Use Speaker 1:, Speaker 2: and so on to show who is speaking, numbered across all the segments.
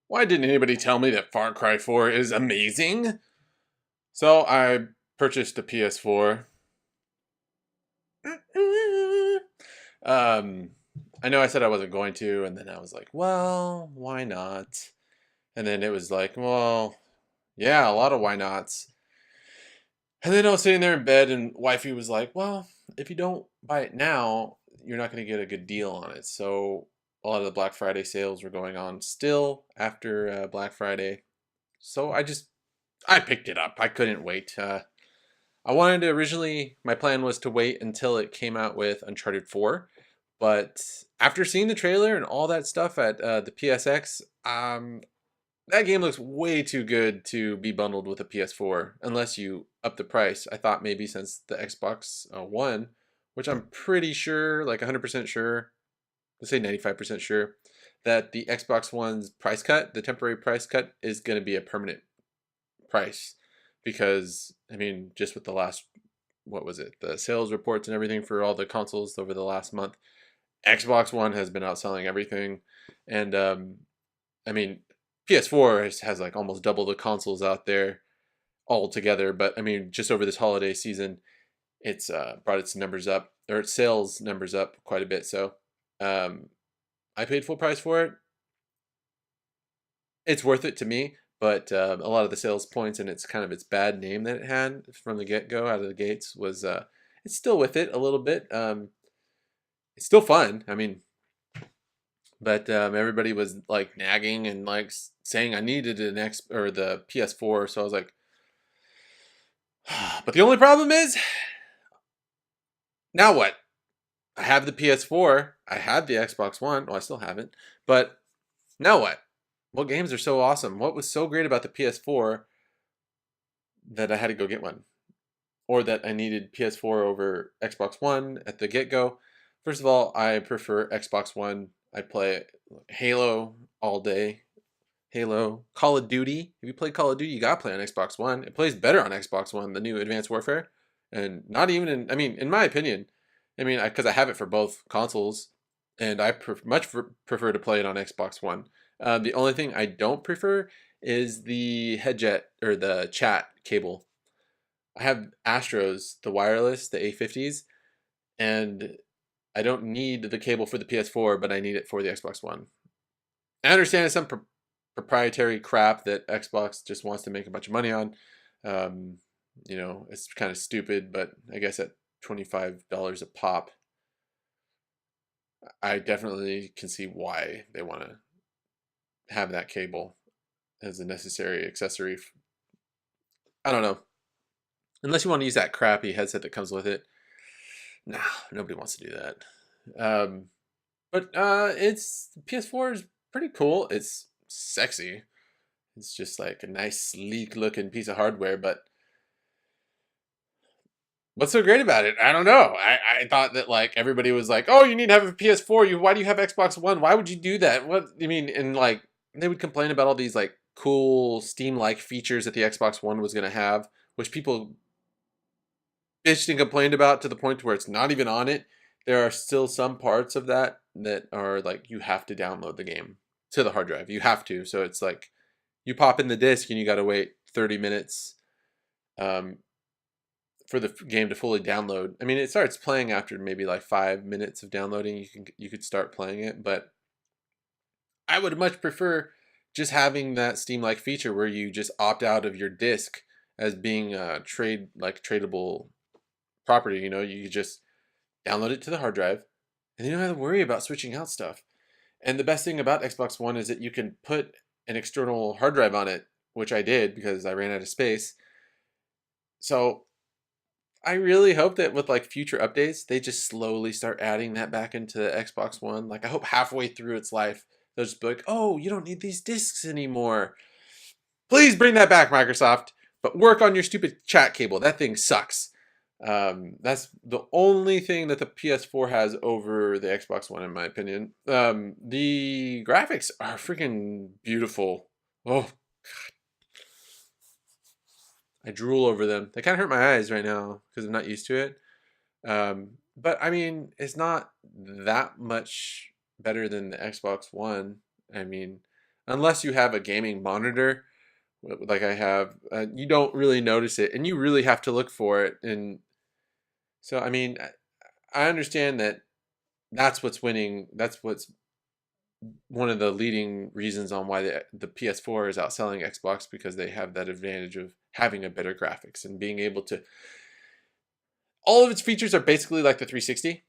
Speaker 1: Why didn't anybody tell me that Far Cry 4 is amazing? So I purchased a PS4. Um, I know I said I wasn't going to, and then I was like, well, why not? And then it was like, well, yeah, a lot of why nots. And then I was sitting there in bed, and wifey was like, well, if you don't buy it now, you're not going to get a good deal on it. So a lot of the Black Friday sales were going on still after Black Friday. So I picked it up. I couldn't wait. I wanted to originally, my plan was to wait until it came out with Uncharted 4. But after seeing the trailer and all that stuff at the PSX, that game looks way too good to be bundled with a PS4 unless you up the price. I thought maybe since the Xbox One, which I'm pretty sure, like 100% sure, let's say 95% sure, that the Xbox One's price cut, the temporary price cut, is going to be a permanent price. Because, I mean, just with the last, what was it, the sales reports and everything for all the consoles over the last month, Xbox One has been outselling everything. And I mean, PS4 has like almost double the consoles out there all together. But I mean, just over this holiday season, it's brought its numbers up, or its sales numbers up quite a bit. So um, I paid full price for it. It's worth it to me. But a lot of the sales points and its kind of its bad name that it had from the get go out of the gates was it's still with it a little bit. It's still fun. I mean, but everybody was like nagging and like saying I needed an X or the PS4. So I was like, but the only problem is now what? I have the PS4. I had the Xbox One. Well, I still haven't. But now what? What games are so awesome? What was so great about the PS4 that I had to go get one? Or that I needed PS4 over Xbox One at the get go? First of all, I prefer Xbox One. I play Halo all day. Halo, Call of Duty. If you play Call of Duty, you gotta play on Xbox One. It plays better on Xbox One, the new Advanced Warfare, and not even in. I mean, in my opinion, I mean, because I have it for both consoles, and I prefer to play it on Xbox One. The only thing I don't prefer is the headjet or the chat cable. I have Astros, the wireless, the A50s, and I don't need the cable for the PS4, but I need it for the Xbox One. I understand it's some proprietary crap that Xbox just wants to make a bunch of money on. Um, it's kind of stupid, but I guess at $25 a pop, I definitely can see why they want to have that cable as a necessary accessory. I don't know. Unless you want to use that crappy headset that comes with it. Nah, nobody wants to do that. Um, but it's PS4 is pretty cool. It's sexy. It's just like a nice, sleek looking piece of hardware, but what's so great about it? I don't know. I thought that like everybody was like, "Oh, you need to have a PS4. Why do you have Xbox One? Why would you do that?" What I mean, and like they would complain about all these like cool Steam-like features that the Xbox One was going to have, which people bitched and complained about to the point where it's not even on it. There are still some parts of that that are like you have to download the game to the hard drive. You have to. So it's like you pop in the disc and you got to wait 30 minutes um, for the game to fully download. I mean, it starts playing after maybe like 5 minutes of downloading. You could start playing it, but I would much prefer just having that Steam-like feature where you just opt out of your disc as being a tradable property. You just download it to the hard drive, and you don't have to worry about switching out stuff. And the best thing about Xbox One is that you can put an external hard drive on it, which I did because I ran out of space. So I really hope that with like future updates, they just slowly start adding that back into the Xbox One. Like I hope halfway through its life, they'll just be like, "Oh, you don't need these discs anymore. Please bring that back, Microsoft. But work on your stupid chat cable. That thing sucks." That's the only thing that the PS4 has over the Xbox One, in my opinion. The graphics are freaking beautiful. Oh, I drool over them. They kind of hurt my eyes right now because I'm not used to it. But I mean, it's not that much better than the Xbox One. I mean, unless you have a gaming monitor like I have, you don't really notice it, and you really have to look for it. And so, I mean, I understand that that's what's winning. That's what's one of the leading reasons on why the PS4 is outselling Xbox, because they have that advantage of having a better graphics and being able to. All of its features are basically like the 360.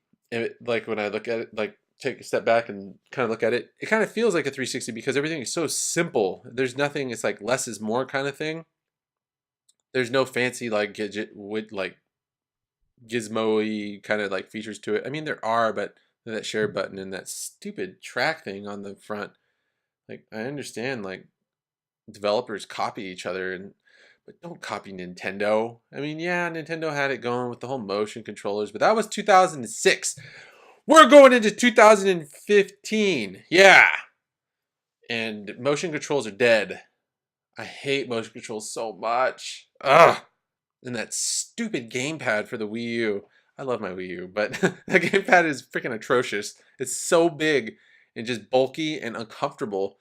Speaker 1: Like when I look at it, like take a step back and kind of look at it, it kind of feels like a 360 because everything is so simple. There's nothing. It's like less is more kind of thing. There's no fancy like gadget with like gizmo-y kind of like features to it. I mean, there are, but that share button and that stupid track thing on the front. Like, I understand like developers copy each other, and but don't copy Nintendo. I mean, yeah, Nintendo had it going with the whole motion controllers, but that was 2006. We're going into 2015. Yeah. And motion controls are dead. I hate motion controls so much. Ugh. And that stupid gamepad for the Wii U. I love my Wii U, but that gamepad is freaking atrocious. It's so big and just bulky and uncomfortable.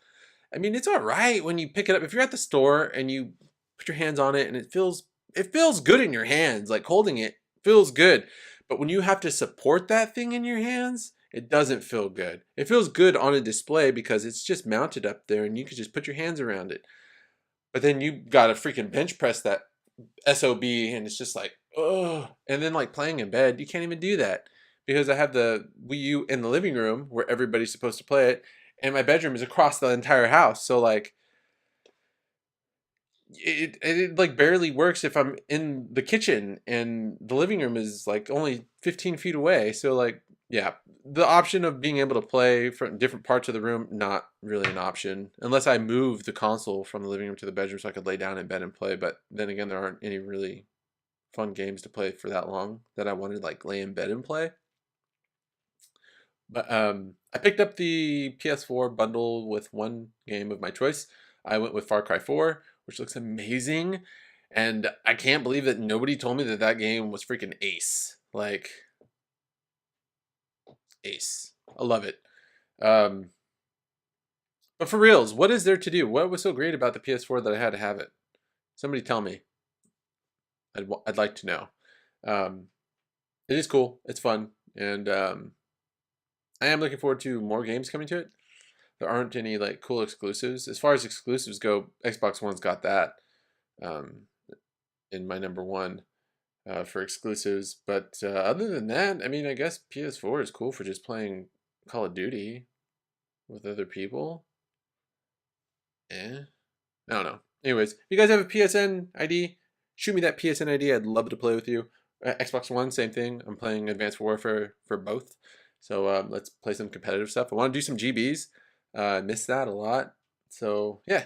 Speaker 1: I mean, it's all right when you pick it up. If you're at the store and you put your hands on it and it feels good in your hands. Like holding it feels good. But when you have to support that thing in your hands, it doesn't feel good. It feels good on a display because it's just mounted up there and you can just put your hands around it. But then you got to freaking bench press that SOB, and it's just like, oh. And then like playing in bed, you can't even do that because I have the Wii U in the living room where everybody's supposed to play it, and my bedroom is across the entire house. So like it like barely works if I'm in the kitchen, and the living room is like only 15 feet away. So like, yeah, the option of being able to play from different parts of the room, not really an option unless I move the console from the living room to the bedroom so I could lay down in bed and play. But then again, there aren't any really fun games to play for that long that I wanted like lay in bed and play. But I picked up the PS4 bundle with one game of my choice. I went with Far Cry 4, which looks amazing, and I can't believe that nobody told me that that game was freaking ace. Like ace. I love it. Um, but for reals, what is there to do? What was so great about the PS4 that I had to have it? Somebody tell me. I'd like to know. Um, it is cool. It's fun, and I am looking forward to more games coming to it. There aren't any like cool exclusives. As far as exclusives go, Xbox One's got that um, in my number one for exclusives. But other than that, I mean, I guess PS4 is cool for just playing Call of Duty with other people. Eh, I don't know. Anyways, if you guys have a PSN ID, shoot me that PSN ID. I'd love to play with you. Xbox One, same thing. I'm playing Advanced Warfare for both. So let's play some competitive stuff. I want to do some GBs. I miss that a lot. So yeah,